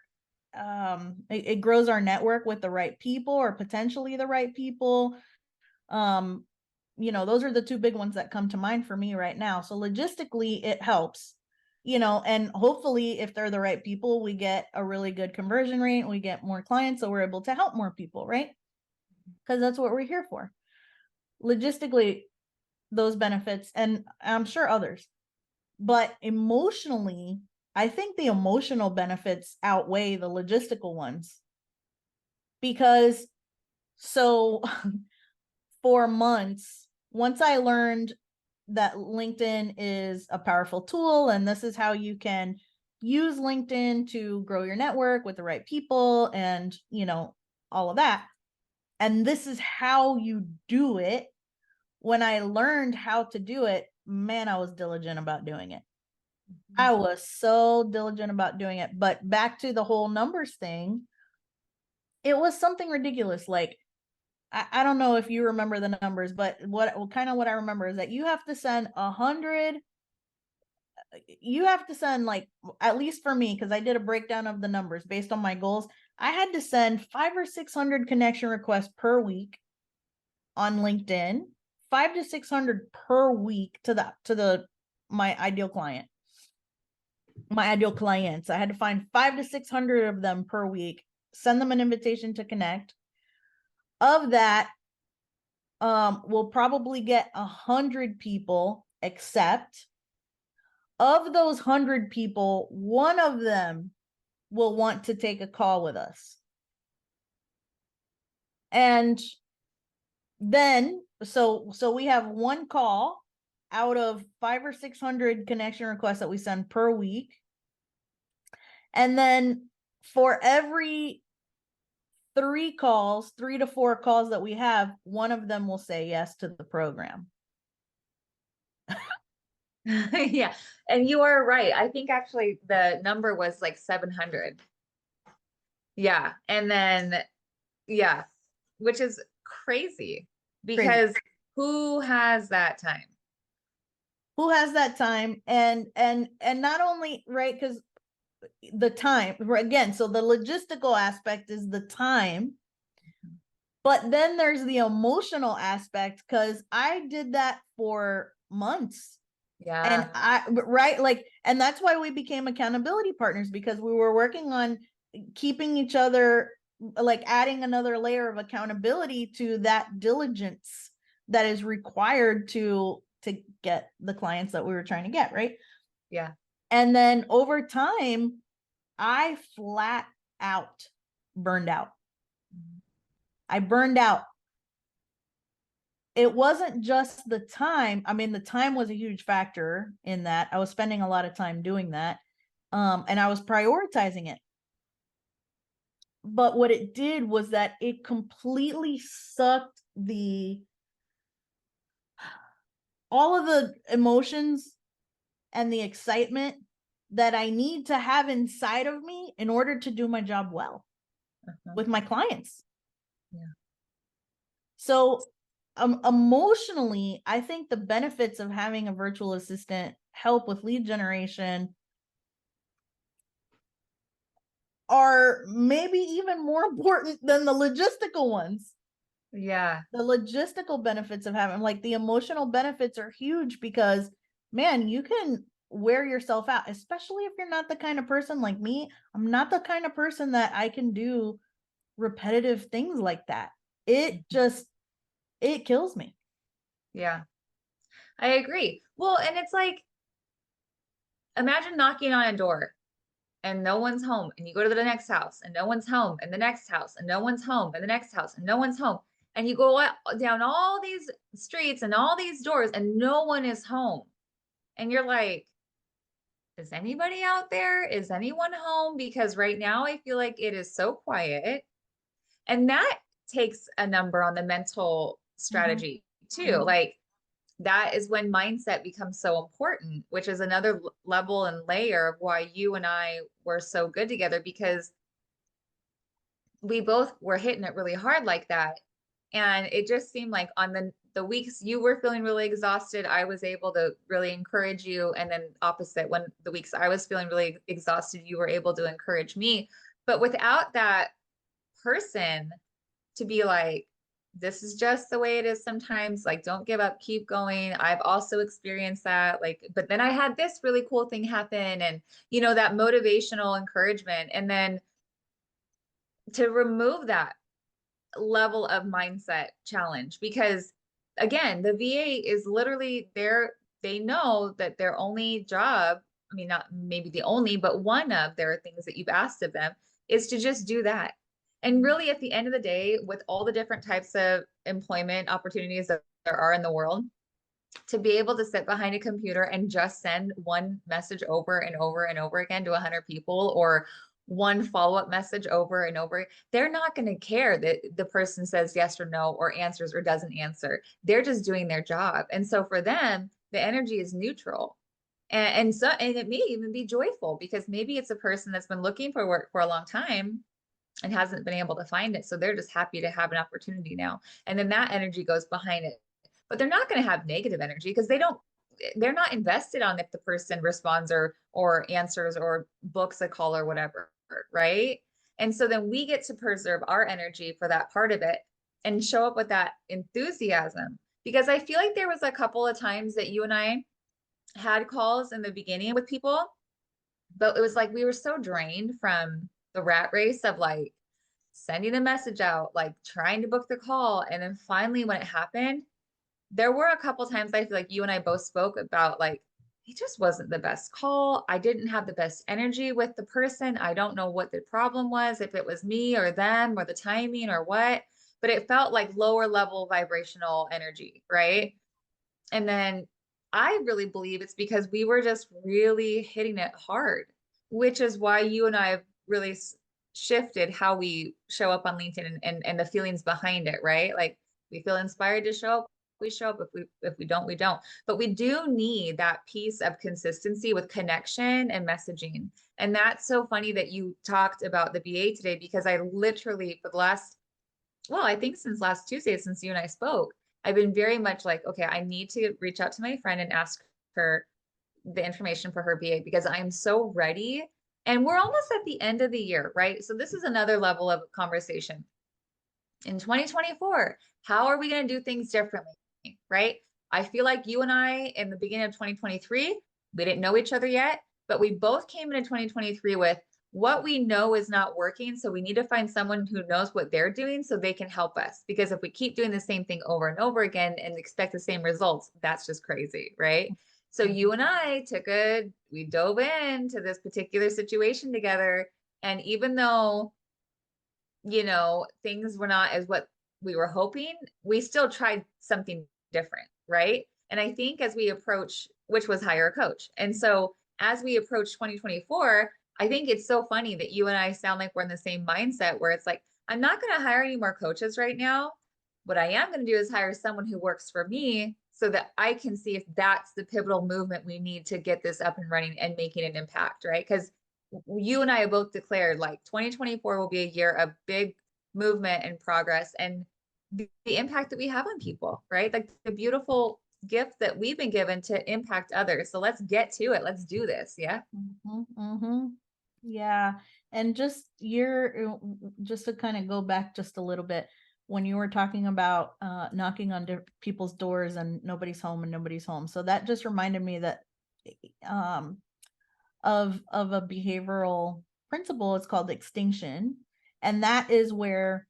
it grows our network with the right people or potentially the right people. um those are the two big ones that come to mind for me right now. So logistically it helps, and hopefully if they're the right people, we get a really good conversion rate, we get more clients, so we're able to help more people, right? Because that's what we're here for. Logistically, those benefits, and I'm sure others. But emotionally, I think the emotional benefits outweigh the logistical ones. Because so for months, once I learned that LinkedIn is a powerful tool and this is how you can use LinkedIn to grow your network with the right people and, all of that. And this is how you do it. When I learned how to do it, man, I was diligent about doing it. I was so diligent about doing it. But back to the whole numbers thing, it was something ridiculous. Like, I don't know if you remember the numbers, but what I remember is that you have to send like, at least for me, because I did a breakdown of the numbers based on my goals. I had to send 500 or 600 connection requests per week on LinkedIn, 500 to 600 per week to my ideal client. My ideal clients. I had to find 500 to 600 of them per week, send them an invitation to connect. Of that, we'll probably get 100 people accept. Of those 100 people, one of them will want to take a call with us. And then so we have one call out of 500 or 600 connection requests that we send per week. And then for every 3 to 4 calls that we have, one of them will say yes to the program. Yeah. And you are right. I think actually the number was like 700. Yeah. And then, yeah, which is crazy Crazy. because who has that time? Who has that time? And not only, right, because the time, again, so the logistical aspect is the time, but then there's the emotional aspect, because I did that for months. And Yeah. right, like, and that's why we became accountability partners, because we were working on keeping each other, like adding another layer of accountability to that diligence that is required to get the clients that we were trying to get, right? Yeah. And then over time, I flat out burned out. I burned out. It wasn't just the time. I mean, the time was a huge factor in that. I was spending a lot of time doing that. And I was prioritizing it. But what it did was that it completely sucked all of the emotions and the excitement that I need to have inside of me in order to do my job well with my clients. Yeah. So emotionally, I think the benefits of having a virtual assistant help with lead generation are maybe even more important than the logistical ones. Yeah. The logistical benefits of having, like, the emotional benefits are huge, because man, you can wear yourself out, especially if you're not the kind of person like me. I'm not the kind of person that I can do repetitive things like that. It just, it kills me. Yeah. I agree. Well, and it's like, imagine knocking on a door and no one's home, and you go to the next house and no one's home, and the next house and no one's home, and the next house and no one's home, and you go down all these streets and all these doors and no one is home, and you're like, is anybody out there? Is anyone home? Because right now I feel like it is so quiet, and that takes a number on the mental strategy too. Like, that is when mindset becomes so important, which is another level and layer of why you and I were so good together, because we both were hitting it really hard like that. And it just seemed like on the weeks you were feeling really exhausted, I was able to really encourage you. And then opposite, when the weeks I was feeling really exhausted, you were able to encourage me. But without that person to be like, this is just the way it is sometimes, like, don't give up, keep going. I've also experienced that, like, but then I had this really cool thing happen, and that motivational encouragement. And then to remove that level of mindset challenge, because again, the VA is literally there. They know that their only job, I mean, not maybe the only, but one of their things that you've asked of them is to just do that. And really, at the end of the day, with all the different types of employment opportunities that there are in the world, to be able to sit behind a computer and just send one message over and over and over again to 100 people, or one follow-up message over and over, they're not going to care that the person says yes or no, or answers or doesn't answer. They're just doing their job. And so for them, the energy is neutral. And it may even be joyful, because maybe it's a person that's been looking for work for a long time and hasn't been able to find it. So they're just happy to have an opportunity now. And then that energy goes behind it. But they're not going to have negative energy, because they're not invested on if the person responds or answers or books a call or whatever, right? And so then we get to preserve our energy for that part of it and show up with that enthusiasm. Because I feel like there was a couple of times that you and I had calls in the beginning with people, but it was like we were so drained from the rat race of like sending a message out, like trying to book the call. And then finally, when it happened, there were a couple times I feel like you and I both spoke about, like, it just wasn't the best call. I didn't have the best energy with the person. I don't know what the problem was, if it was me or them or the timing or what, but it felt like lower level vibrational energy, right? And then I really believe it's because we were just really hitting it hard, which is why you and I have really shifted how we show up on LinkedIn and the feelings behind it, right? Like we feel inspired to show up, we show up. If we don't, we don't. But we do need that piece of consistency with connection and messaging. And that's so funny that you talked about the BA today, because I literally for the last, well, I think since last Tuesday, since you and I spoke, I've been very much like, okay, I need to reach out to my friend and ask her the information for her BA, because I am so ready. And we're almost at the end of the year, right? So this is another level of conversation. In 2024, how are we going to do things differently, right? I feel like you and I, in the beginning of 2023, we didn't know each other yet, but we both came into 2023 with what we know is not working. So we need to find someone who knows what they're doing so they can help us. Because if we keep doing the same thing over and over again and expect the same results, that's just crazy, right? So you and I we dove into this particular situation together. And even though, things were not as what we were hoping, we still tried something different, right? And I think as we approach, which was hire a coach. And so as we approach 2024, I think it's so funny that you and I sound like we're in the same mindset, where it's like, I'm not going to hire any more coaches right now. What I am going to do is hire someone who works for me so that I can see if that's the pivotal movement we need to get this up and running and making an impact, right? Because you and I have both declared like 2024 will be a year of big movement and progress, and the impact that we have on people, right? Like the beautiful gift that we've been given to impact others. So let's get to it. Let's do this. Yeah. Yeah. And just to kind of go back just a little bit, when you were talking about knocking on people's doors and nobody's home. So that just reminded me that of a behavioral principle. It's called extinction. And that is where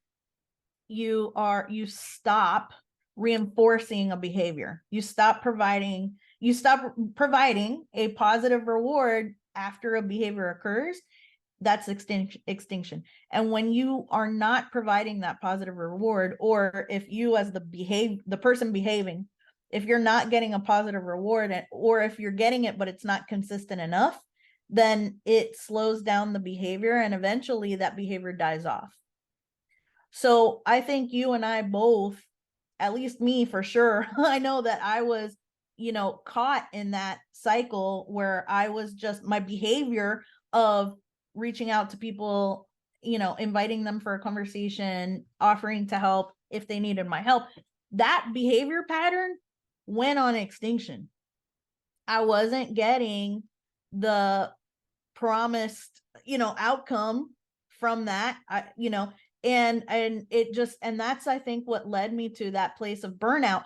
you stop reinforcing a behavior. You stop providing a positive reward after a behavior occurs. That's extinction. And when you are not providing that positive reward, or if you as the person behaving, if you're not getting a positive reward, or if you're getting it but it's not consistent enough, then it slows down the behavior, and eventually that behavior dies off. So I think you and I both, at least me for sure, I know that I was, caught in that cycle where I was just, my behavior of reaching out to people, inviting them for a conversation, offering to help if they needed my help, that behavior pattern went on extinction. I wasn't getting the promised, outcome from that, and it just, and that's, I think, what led me to that place of burnout.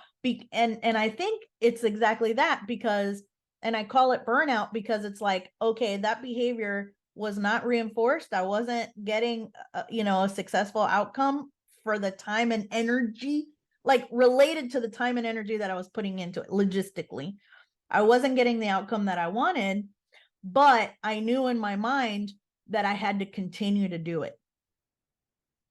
And I think it's exactly that, because, and I call it burnout because it's like, okay, that behavior was not reinforced. I wasn't getting, a successful outcome for the time and energy, like related to the time and energy that I was putting into it logistically. I wasn't getting the outcome that I wanted, but I knew in my mind that I had to continue to do it.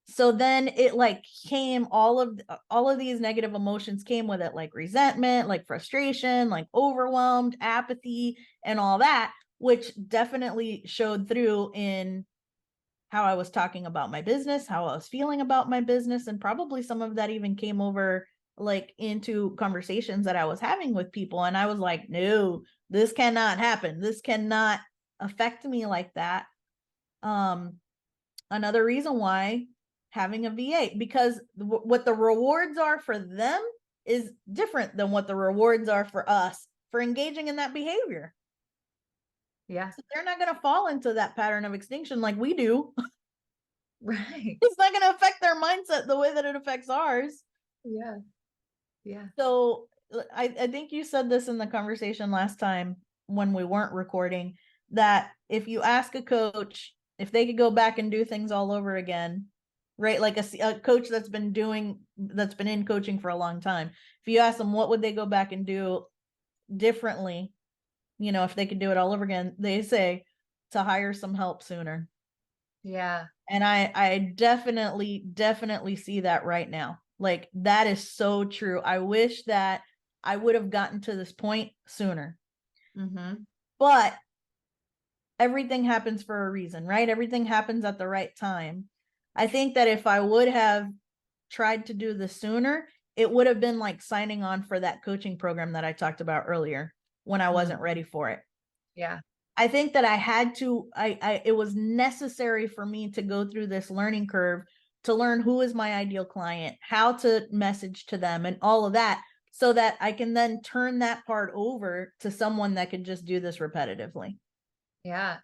So then it like came, all of these negative emotions came with it, like resentment, like frustration, like overwhelmed, apathy, and all that, which definitely showed through in how I was talking about my business, how I was feeling about my business, and probably some of that even came over like into conversations that I was having with people. And I was like, no, this cannot happen. This cannot affect me like that. Another reason why having a VA, because what the rewards are for them is different than what the rewards are for us for engaging in that behavior. Yeah. So they're not going to fall into that pattern of extinction like we do. Right. It's not going to affect their mindset the way that it affects ours. Yeah. Yeah. So I think you said this in the conversation last time when we weren't recording, that if you ask a coach if they could go back and do things all over again, right? Like a coach that's been in coaching for a long time. If you ask them what would they go back and do differently, if they could do it all over again, they say to hire some help sooner. Yeah. And I definitely see that right now. Like that is so true. I wish that I would have gotten to this point sooner. Mm-hmm. But everything happens for a reason, right? Everything happens at the right time. I think that if I would have tried to do this sooner, it would have been like signing on for that coaching program that I talked about earlier when I wasn't ready for it. Yeah. I think that I had to, it was necessary for me to go through this learning curve to learn who is my ideal client, how to message to them, and all of that, so that I can then turn that part over to someone that could just do this repetitively. Yeah.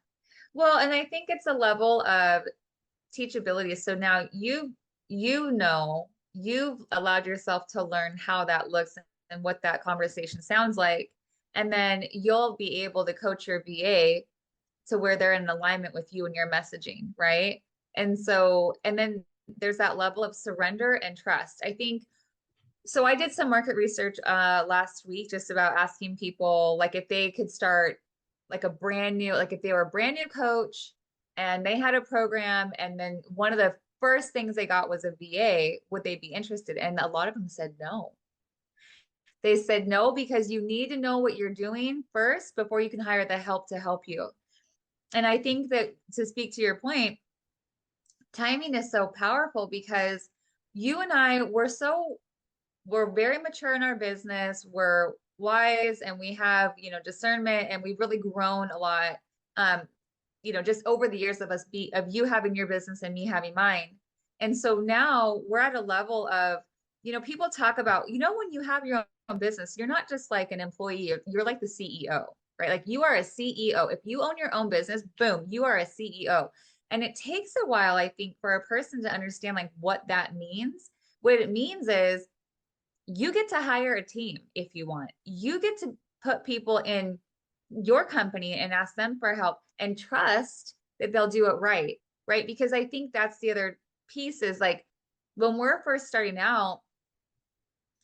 Well, and I think it's a level of teachability. So now you've allowed yourself to learn how that looks and what that conversation sounds like. And then you'll be able to coach your VA to where they're in alignment with you and your messaging, right? And so, and then there's that level of surrender and trust. I think so. I did some market research last week just about asking people like if they could start like a brand new, like if they were a brand new coach and they had a program, and then one of the first things they got was a VA, would they be interested? And a lot of them said no. They said no because you need to know what you're doing first before you can hire the help to help you. And I think that, to speak to your point, timing is so powerful because you and I, we're very mature in our business. We're wise and we have, discernment, and we've really grown a lot. Um, just over the years of of you having your business and me having mine. And so now we're at a level of, people talk about, when you have your own business, you're not just like an employee, you're like the CEO, right? Like you are a CEO. If you own your own business, boom, you are a CEO. And it takes a while, I think, for a person to understand like what that means. What it means is you get to hire a team if you want. You get to put people in your company and ask them for help and trust that they'll do it right. Right. Because I think that's the other piece is like when we're first starting out,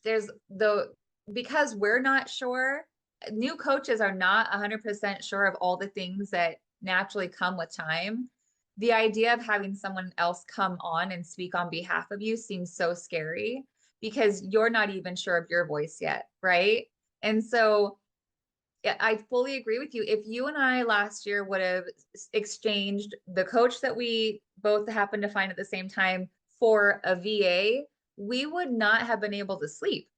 there's because we're not sure, new coaches are not 100% sure of all the things that naturally come with time. The idea of having someone else come on and speak on behalf of you seems so scary because you're not even sure of your voice yet, right? And so I fully agree with you. If you and I last year would have exchanged the coach that we both happened to find at the same time for a VA, we would not have been able to sleep.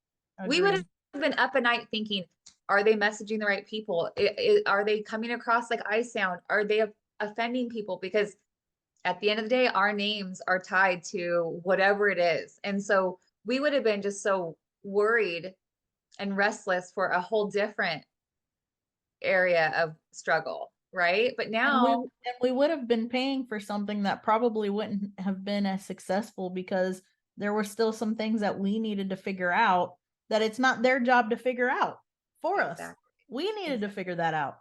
We would Agreed. have been up at night thinking, are they messaging the right people? Are they coming across like I sound? Are they offending people? Because at the end of the day, our names are tied to whatever it is. And so we would have been just so worried and restless for a whole different area of struggle, right? But now, And we would have been paying for something that probably wouldn't have been as successful because there were still some things that we needed to figure out that it's not their job to figure out for us. exactly, We needed to exactly, figure that out.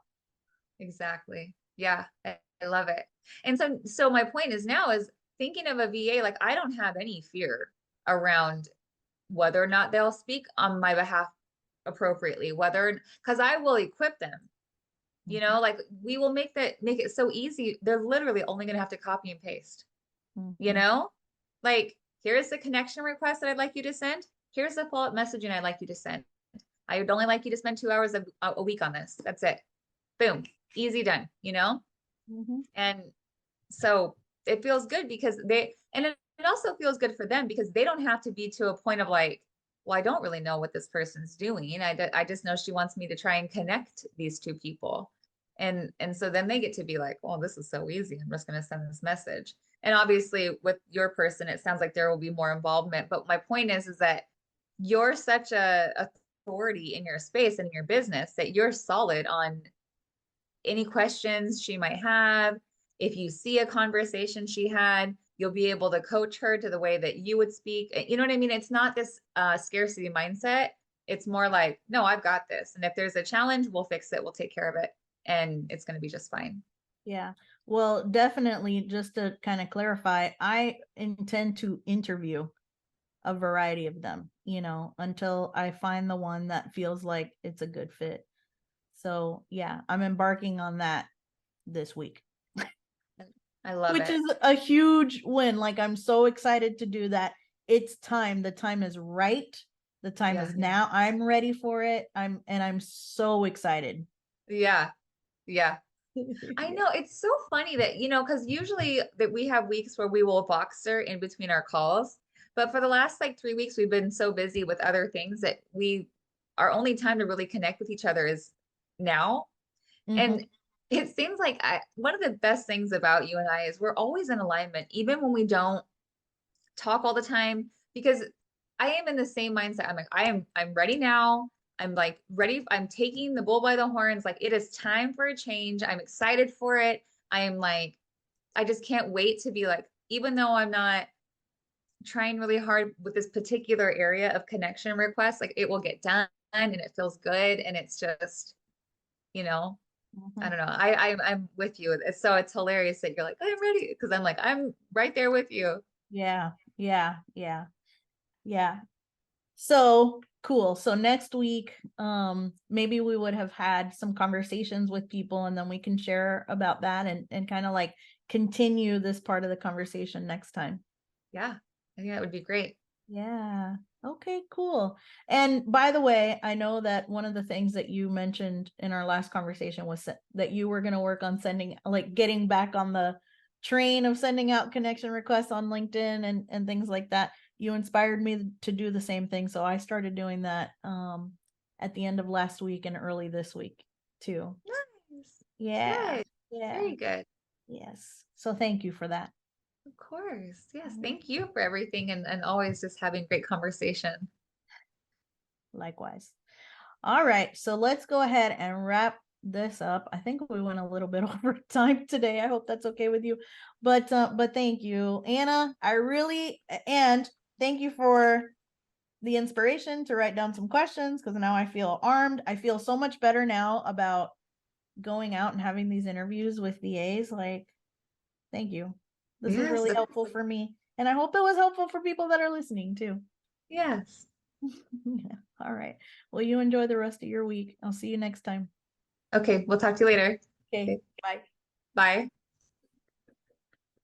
exactly. Yeah, I love it. And so my point is now is thinking of a VA, like I don't have any fear around whether or not they'll speak on my behalf appropriately, because I will equip them. Mhm. Like we will make it so easy. They're literally only going to have to copy and paste, you Mhm. know? Like, here's the connection request that I'd like you to send. Here's the follow-up messaging I'd like you to send. I would only like you to spend 2 hours a week on this. That's it. Boom. Easy done. Mhm. And so it feels good because it also feels good for them because they don't have to be to a point of like, well, I don't really know what this person's doing. I just know she wants me to try and connect these two people. And so then they get to be like, oh, this is so easy. I'm just going to send this message. And obviously with your person, it sounds like there will be more involvement. But my point is that you're such a authority in your space and in your business that you're solid on any questions she might have. If you see a conversation she had, you'll be able to coach her to the way that you would speak. You know what I mean? It's not this scarcity mindset. It's more like, no, I've got this. And if there's a challenge, we'll fix it. We'll take care of it. And it's going to be just fine. Yeah. Well, definitely, just to kind of clarify, I intend to interview a variety of them, until I find the one that feels like it's a good fit. So, yeah, I'm embarking on that this week, I love which it. is a huge win. Like, I'm so excited to do that. It's time. The time is right. The time Yeah. is now. I'm ready for it. I'm so excited. Yeah. Yeah. I know it's so funny that, because usually that we have weeks where we will Voxer in between our calls. But for the last like 3 weeks, we've been so busy with other things that our only time to really connect with each other is now. Mhm. And it seems like one of the best things about you and I is we're always in alignment, even when we don't talk all the time, because I am in the same mindset. I'm like, I'm ready now. I'm like ready. I'm taking the bull by the horns. Like it is time for a change. I'm excited for it. I'm like, I just can't wait to be like, even though I'm not trying really hard with this particular area of connection requests, like it will get done and it feels good. And it's just, you know, I Mhm. don't know. I'm with you. It's hilarious that you're like, I'm ready. Because I'm like, I'm right there with you. Yeah, yeah, yeah, yeah. So cool. So next week, maybe we would have had some conversations with people and then we can share about that and kind of like continue this part of the conversation next time. Yeah. I think that would be great. Yeah. Okay, cool. And by the way, I know that one of the things that you mentioned in our last conversation was that you were going to work on sending, like getting back on the train of sending out connection requests on LinkedIn and things like that. You inspired me to do the same thing. So I started doing that at the end of last week and early this week too. Nice. Yeah. Good. Yeah. Very good. Yes. So thank you for that. Of course. Yes. Thank you for everything and always just having great conversation. Likewise. All right, so let's go ahead and wrap this up. I think we went a little bit over time today. I hope that's okay with you. But thank you, Anna. I really and thank you for the inspiration to write down some questions because now I feel armed. I feel so much better now about going out and having these interviews with VAs. Like, thank you. This was Yes. really helpful for me. And I hope it was helpful for people that are listening too. Yes. Yeah. All right. Well, you enjoy the rest of your week. I'll see you next time. Okay. We'll talk to you later. Okay. Okay. Bye. Bye.